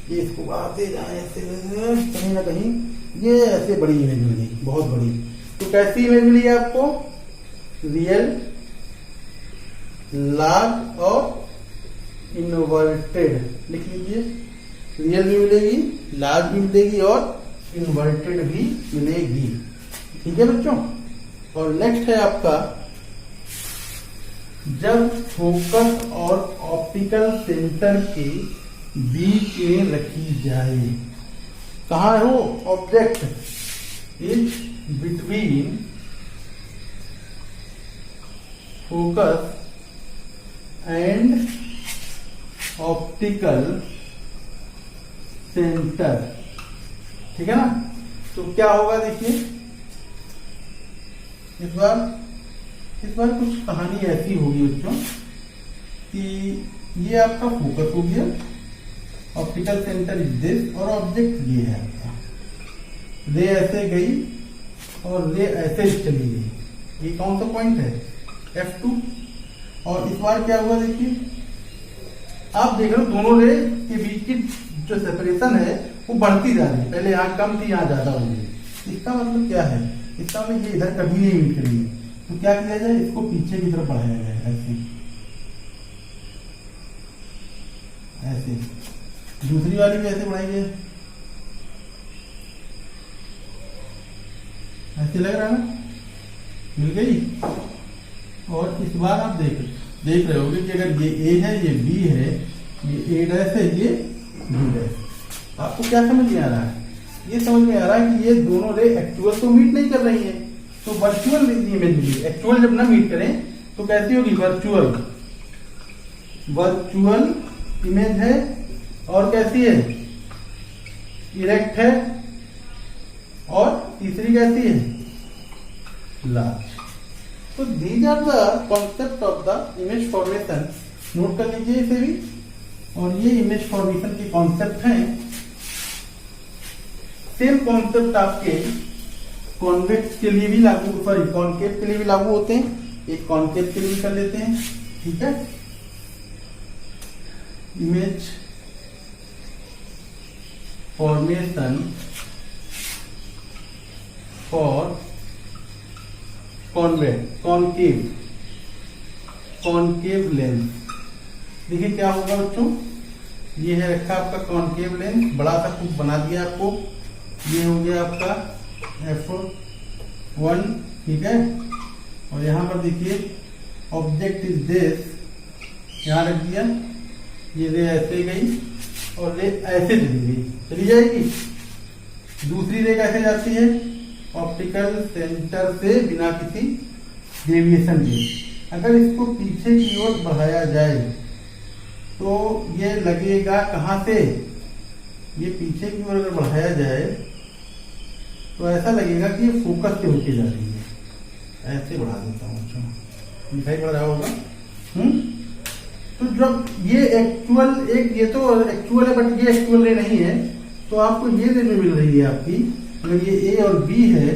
ये इसको बढ़ाते जाएं ऐसे, कहीं ना कहीं ये ऐसे बड़ी इमेज मिली, बहुत बड़ी। तो कैसी इमेज मिली है आपको, रियल, लार्ज और इन्वर्टेड, लिख लीजिए। रियल भी मिलेगी, लार्ज भी मिलेगी और इन्वर्टेड भी मिलेगी, ठीक है बच्चों। और नेक्स्ट है आपका, जब फोकस और ऑप्टिकल सेंटर के बीच में रखी जाए। कहां है वो object, is between focus and optical centre, ठीक है ना। तो क्या होगा देखिए, इस बार कुछ कहानी ऐसी होगी बच्चों कि ये आपका फोकस हो गया, ऑप्टिकल सेंटर इज दिस, और ऑब्जेक्ट ये है आपका। रे ऐसे गई और रे ऐसे चली गई, ये कौन सा पॉइंट है, F2। और इस बार क्या हुआ देखिए, आप देख रहे हो दोनों रे के बीच की जो सेपरेशन है वो बढ़ती जा रही है, पहले यहाँ कम थी यहाँ ज्यादा हो गई। इसका मतलब क्या है, इसका मतलब ये इधर कभी नहीं मीट करेंगे, तो क्या किया जाए, इसको पीछे की तरफ बढ़ाया जाए, ऐसे ऐसे। दूसरी वाली भी ऐसे बढ़ाई जाए, ऐसे लग रहा है ना, मिल गई। और इस बार आप देख रहे होगे कि अगर ये A है, ये B है, ये A डैश है, ये B डैश। आपको क्या समझ में आ रहा है, ये समझ में आ रहा है कि ये दोनों रे एक्चुअल तो मीट नहीं कर रही है, तो वर्चुअल इमेज मिली। एक्चुअल जब ना मीट करें तो कैसी होगी, वर्चुअल, वर्चुअल इमेज है। और कैसी है, इरेक्ट है। और तीसरी कैसी है, लार्ज। तो these are the concept of the image formation. Note कर लीजिए इसे भी। और ये इमेज फॉर्मेशन के कॉन्सेप्ट हैं। सेम कॉन्सेप्ट आपके कॉन्वेक्स के लिए भी लागू, सॉरी कॉनकेव के लिए भी लागू होते हैं। एक कॉनकेव के लिए भी कर लेते हैं, ठीक है। Image formation for concave, concave lens. देखिए क्या होगा बच्चों, ये है रखा आपका कॉनकेव लेंस, बड़ा सा कुछ बना दिया आपको। ये हो गया आपका F1, ठीक है। और यहां पर देखिए ऑब्जेक्ट इज दिस, यहां रख दिया। ये रे ऐसे गई और रे ऐसे चली जाएगी। दूसरी रे कैसे जाती है, ऑप्टिकल सेंटर से बिना किसी डेविएशन के। अगर इसको पीछे की ओर बढ़ाया जाए तो ये लगेगा कहां से, ये पीछे की ओर अगर बढ़ाया जाए तो ऐसा लगेगा कि ये फोकस से होके जा रही है। ऐसे बढ़ा देता हूं, दिखाई पड़ रहा होगा। तो जब ये एक्चुअल, एक ये तो एक्चुअल है बट ये एक्चुअल रे नहीं है, तो आपको ये रे जो मिल रही है आपकी, अगर ये ए और बी है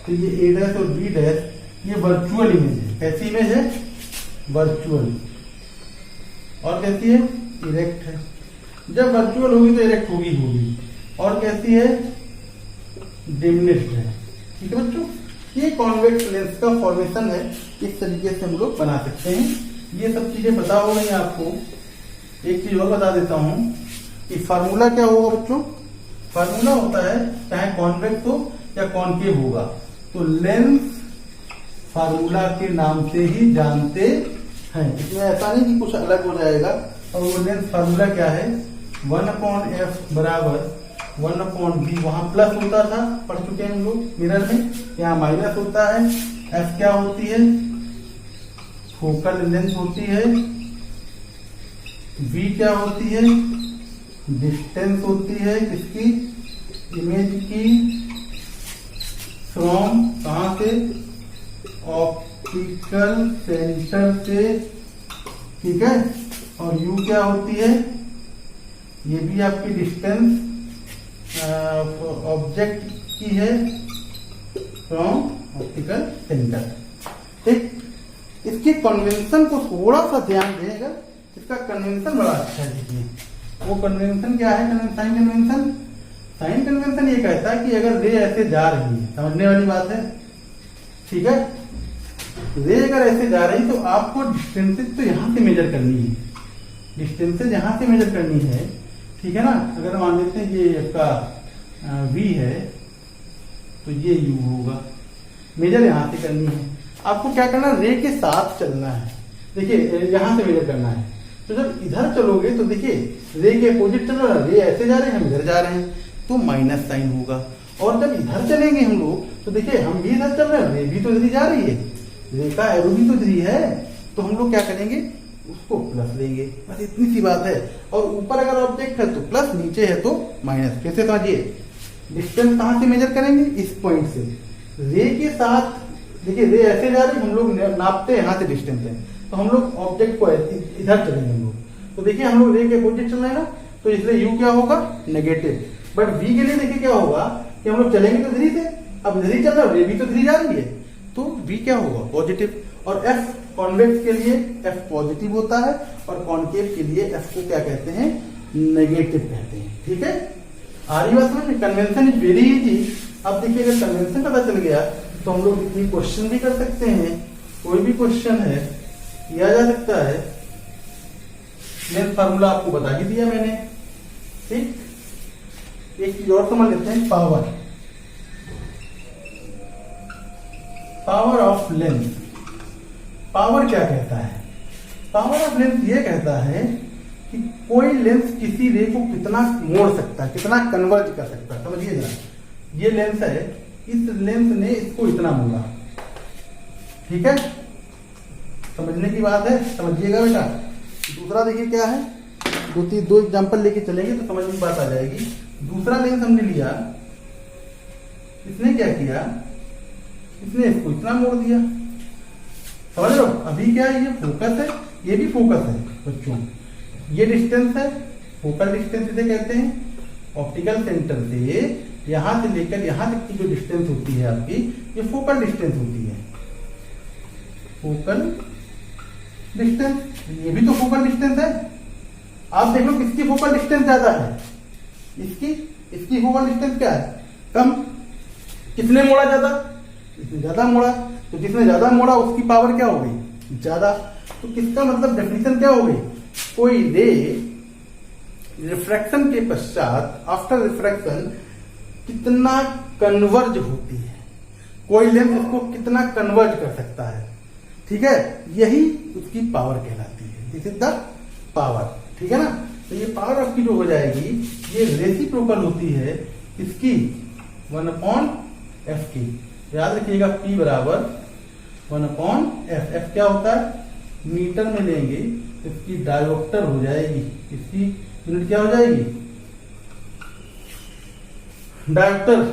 तो ये ए डैश और बी डैश, ये वर्चुअल इमेज है। कैसी इमेज है, वर्चुअल। और कैसी है, इरेक्ट है। जब वर्चुअल होगी तो इरेक्ट होगी होगी। और कैसी है, डिमिनिश्ड है, ठीक है बच्चों। ये कॉन्वेक्स लेंस का फॉर्मेशन है, इस तरीके से हम लोग बना सकते हैं। ये सब चीजें पता हो गई आपको। एक चीज और बता देता हूं कि फार्मूला क्या होगा बच्चों। फार्मूला होता है, चाहे कॉन्वेक्स हो या कॉनकेव होगा, तो लेंस फार्मूला के नाम से ही जानते हैं। इसमें ऐसा नहीं कि कुछ अलग हो जाएगा। और वो लेंस फार्मूला क्या है, 1/f बराबर 1/b। वहां प्लस होता था, पढ़ चुके हैं हम लोग मिरर में, यहाँ माइनस होता है। f क्या होती है, फोकल लेंथ होती है। v क्या होती है, डिस्टेंस होती है किसकी, इमेज की, फ्रॉम कहां से, ऑप्टिकल सेंटर से, ठीक है। और u क्या होती है, ये भी आपकी डिस्टेंस ऑब्जेक्ट की है फ्रॉम ऑप्टिकल सेंटर, ठीक। इसके कन्वेंशन को थोड़ा सा ध्यान देगा, इसका कन्वेंशन बड़ा अच्छा है। देखिए वो कन्वेंशन क्या है, साइन कन्वेंशन। साइन कन्वेंशन ये कहता है कि अगर रे ऐसे जा रही है, समझने वाली बात है, ठीक है। रे अगर ऐसे जा रही तो आपको डिस्टेंसेज तो यहां से मेजर करनी है, डिस्टेंसेज यहां से मेजर करनी है, ठीक है ना। अगर मान लेते हैं ये आपका v है तो ये u होगा, मेजर यहां से करनी है। आपको क्या करना है, रे के साथ चलना है। देखिए यहां से मेजर करना है, तो जब इधर चलोगे तो देखिए रे के अपोजिट चल रहा है, रे ऐसे जा रहे हैं, हम इधर जा रहे हैं, तो माइनस साइन होगा। और जब इधर चलेंगे हम लोग तो देखिए हम भी इधर चल रहे हैं, रे भी तो इधर जा रही है, रे का एरो भी तो इधर है, तो हम लोग क्या करेंगे, उसको प्लस लेंगे। बस इतनी सी बात है। और ऊपर अगर ऑब्जेक्ट है तो प्लस, नीचे है तो माइनस। कैसे समझिए, डिस्टेंस कहां से मेजर करेंगे, इस पॉइंट से। रे के साथ देखिए रे ऐसे जा रही, हम लोग नापते हैं यहां से डिस्टेंस है, तो हम लोग ऑब्जेक्ट को इधर चलेंगे हम लोग। तो देखिए हम लोग रे के अपोजिट चल रहे हैं ना, तो इसलिए यू क्या होगा, नेगेटिव। बट वी के लिए देखिए क्या होगा कि हम लोग चलेंगे तो इधर से, अब इधर ही चल रहा है, रे भी तो इधर जा रही है, तो वी क्या होगा, पॉजिटिव। और एफ कॉन्वेक्स के लिए एफ पॉजिटिव होता है, और कॉनकेव के लिए एफ को क्या कहते हैं, नेगेटिव कहते हैं, ठीक है। आ रही बात समझ में, कन्वेंशन इज वेरी इजी। अब देखिए अगर कन्वेंशन पता चल गया तो हम लोग इतनी क्वेश्चन भी कर सकते हैं, कोई भी क्वेश्चन है किया जा सकता है। लेंथ फार्मूला आपको बता ही दिया मैंने, ठीक। एक चीज और समझ लेते हैं, power, power of length. Power क्या कहता है, पावर ऑफ लेंथ ये कहता है कि कोई लेंस किसी रे को कितना मोड़ सकता है, कितना कन्वर्ज कर सकता है। समझिए जरा, ये लेंस है, इस लेंस ने इसको इतना मोड़ा, ठीक है। समझने की बात है, समझिएगा बेटा। दूसरा देखिए क्या है, दो एग्जांपल लेके चलेंगे तो समझ में बात आ जाएगी। दूसरा लेंस हमने लिया, इसने क्या किया, इसने इसको इतना मोड़ दिया, समझ लो। अभी क्या है, ये फोकस है, ये भी फोकस है बच्चों। ये डिस्टेंस है, फोकल डिस्टेंस इसे कहते हैं। ऑप्टिकल सेंटर से यहां से लेकर यहां तक की जो डिस्टेंस होती है आपकी, ये फोकल डिस्टेंस होती है, फोकल डिस्टेंस। ये भी तो फोकल डिस्टेंस है। आप देख लो किसकी फोकल डिस्टेंस ज्यादा है, इसकी फोकल डिस्टेंस क्या है, कम। किसने मोड़ा ज्यादा, इसने ज्यादा मोड़ा, तो जिसने ज्यादा मोड़ा उसकी पावर क्या हो गई, ज्यादा। तो किसका मतलब डेफिनेशन क्या हो गई, कोई रे रिफ्रैक्शन के पश्चात, आफ्टर रिफ्रैक्शन कितना कन्वर्ज होती है, कोई लेंस उसको कितना कन्वर्ज कर सकता है, ठीक है, यही उसकी पावर कहलाती है। दिस इज द पावर, ठीक है ना। तो ये पावर आपकी जो हो जाएगी, ये रेसिप्रोकल होती है इसकी 1/f की। याद रखिएगा P बराबर 1/f। f क्या होता है, मीटर में लेंगे, इसकी डायोप्टर हो जाएगी, इसकी यूनिट क्या हो जाएगी, डायोप्टर,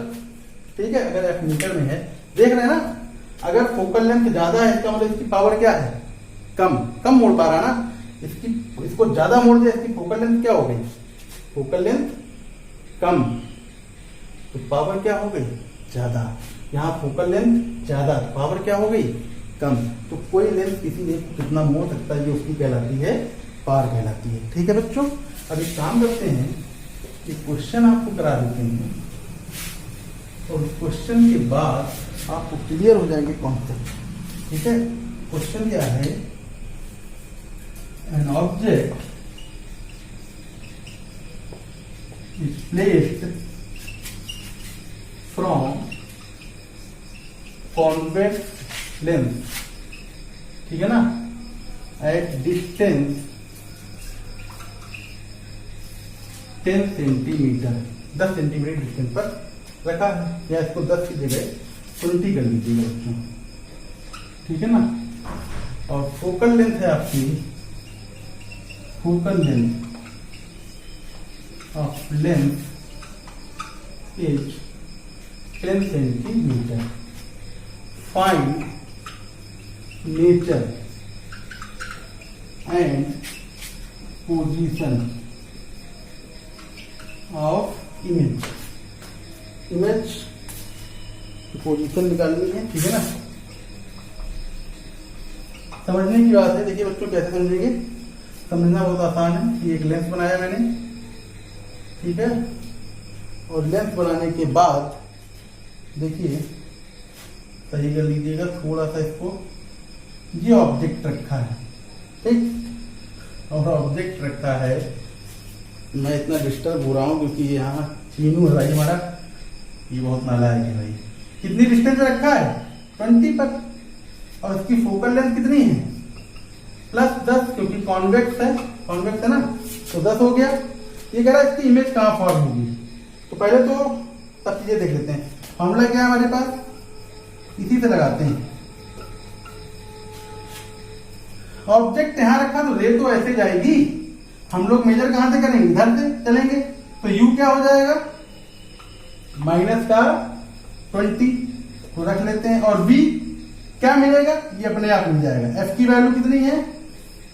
ठीक है। अगर f मीटर में है, देख रहे हैं ना, अगर फोकल लेंथ ज्यादा है इसका मतलब इसकी पावर क्या है, कम मोड़ पा रहा ना, इसको ज्यादा मोड़ दिया, इसकी फोकल लेंथ क्या हो गई, फोकल लेंथ कम, तो पावर क्या हो गई, ज्यादा। यहाँ फोकल लेंथ ज्यादा, पावर क्या हो गई, कम। तो कोई लेंथ किसी लेंथ को कितना मोड़ सकता है, ये उसकी कहलाती है, पावर कहलाती है, ठीक है बच्चों। अब एक काम करते हैं कि क्वेश्चन आपको करा देते हैं, और क्वेश्चन के बाद आपको क्लियर हो जाएंगे कॉन्सेप्ट, ठीक है। क्वेश्चन क्या है, an object is placed from convex lens, ठीक है ना, at distance 10 centimetre, 10 centimetre distance पर रखा है, या इसको 10 की जगह 20 कर लीजिएगा बच्चों, ठीक है ना। और फोकल लेंथ है आपकी, focal length of lens is 10 centimetre. Find nature and position of image, image position निकालनी है, ठीक है ना। समझने की बात है, देखिए बच्चों कैसे समझेंगे, समझना बहुत आसान है। कि एक लेंस बनाया मैंने, ठीक है, और लेंस बनाने के बाद देखिए सही कर लीजिएगा थोड़ा सा इसको, ये ऑब्जेक्ट रखा है, ठीक, और ऑब्जेक्ट रखा है, मैं इतना डिस्टर्ब हो रहा हूं क्योंकि यहाँ चीनू है भाई हमारा, ये बहुत नालायक है भाई। कितनी डिस्टेंस पे रखा है, 20 पर, और इसकी फोकल लेंथ कितनी है, +10, क्योंकि कॉन्वेक्स है ना, तो 10 हो गया। ये कह रहा है इसकी इमेज कहाँ फॉर्म होगी, तो पहले तो सब चीजें देख लेते हैं। फॉर्मूला क्या है हमारे पास, इसी से लगाते हैं। ऑब्जेक्ट यहां रखा तो रे तो ऐसे जाएगी, हम लोग मेजर कहां से करेंगे, इधर से चलेंगे, तो U क्या हो जाएगा, -20 तो रख लेते हैं। और V क्या मिलेगा, ये अपने आप मिल जाएगा। F की वैल्यू कितनी है,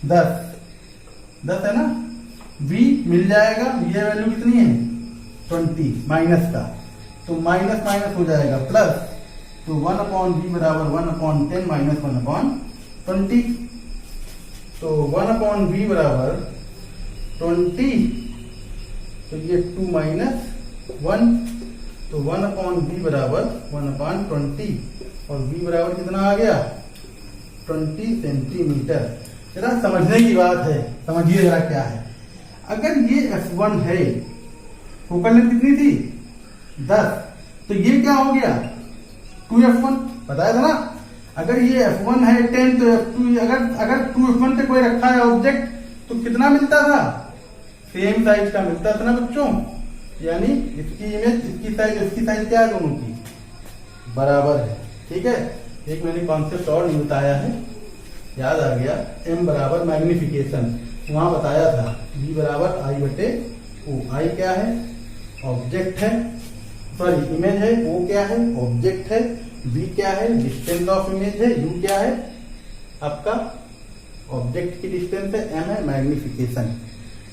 10 है ना, V मिल जाएगा, ये वैल्यू कितनी है 20 माइनस का, तो माइनस माइनस हो जाएगा प्लस, तो 1/v बराबर 1/10 माइनस 1/20, तो 1/v बराबर 20, तो ये 2 - 1, तो 1/v बराबर 1/20, और v बराबर कितना आ गया 20 सेंटीमीटर। जरा समझने की बात है, समझिए जरा क्या है। अगर ये f1 है, फोकल लेंथ कितनी थी 10, तो ये क्या हो गया 2f1, बताया था ना। अगर ये f1 है 10, तो f2, अगर 2f1 से कोई रखा है ऑब्जेक्ट, तो कितना मिलता था, सेम साइज का मिलता था ना बच्चों, यानी इसकी इमेज, इसकी साइज, इसकी साइज क्या है, दोनों की बराबर है, ठीक है। एक मैंने कॉन्सेप्ट और नहीं बताया है, याद आ गया। m बराबर मैग्निफिकेशन, वहां बताया था v बराबर i बटे o। i क्या है? ऑब्जेक्ट है, सॉरी इमेज है। o क्या है? ऑब्जेक्ट है। v क्या है? डिस्टेंस ऑफ इमेज है। u क्या है? आपका ऑब्जेक्ट की डिस्टेंस है। m है मैग्निफिकेशन।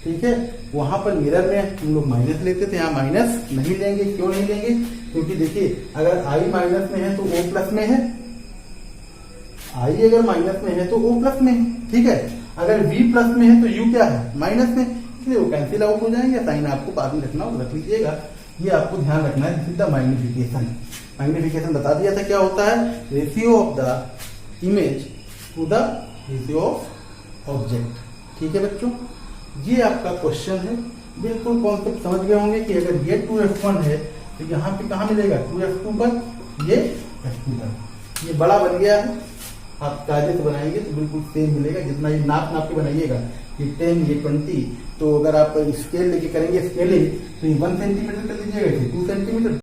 ठीक है, वहां पर मिरर में हम लोग माइनस लेते थे, यहाँ माइनस नहीं लेंगे। क्यों नहीं लेंगे? क्योंकि देखिए अगर i माइनस में है तो o प्लस में है। i अगर माइनस में है तो o प्लस में है। ठीक है, अगर v प्लस में है तो u क्या है? माइनस में, इसलिए वो कैंसिल आउट हो जाएंगे। साइन आपको बाद में रखना हो रख लीजिएगा, ये आपको ध्यान रखना है। This is the magnification. Magnification बता दिया था क्या होता है? Ratio of the image to the ratio of object. ठीक है बच्चों, ये आपका क्वेश्चन है। बिल्कुल कॉन्सेप्ट समझ गए होंगे कि अगर ये 2f1 है तो यहाँ पे कहाँ मिलेगा? 2f2 पर, ये f2 पर। ये बड़ा बन गया है, आप कायदे से बनाएंगे तो बिल्कुल सेम मिलेगा। जितना ये नाप के बनाइएगा, ये 10 ये 20, तो अगर आप स्केल लेके करेंगे स्केलिंग तो ये 1 सेंटीमीटर कर लीजिएगा, 2 सेंटीमीटर।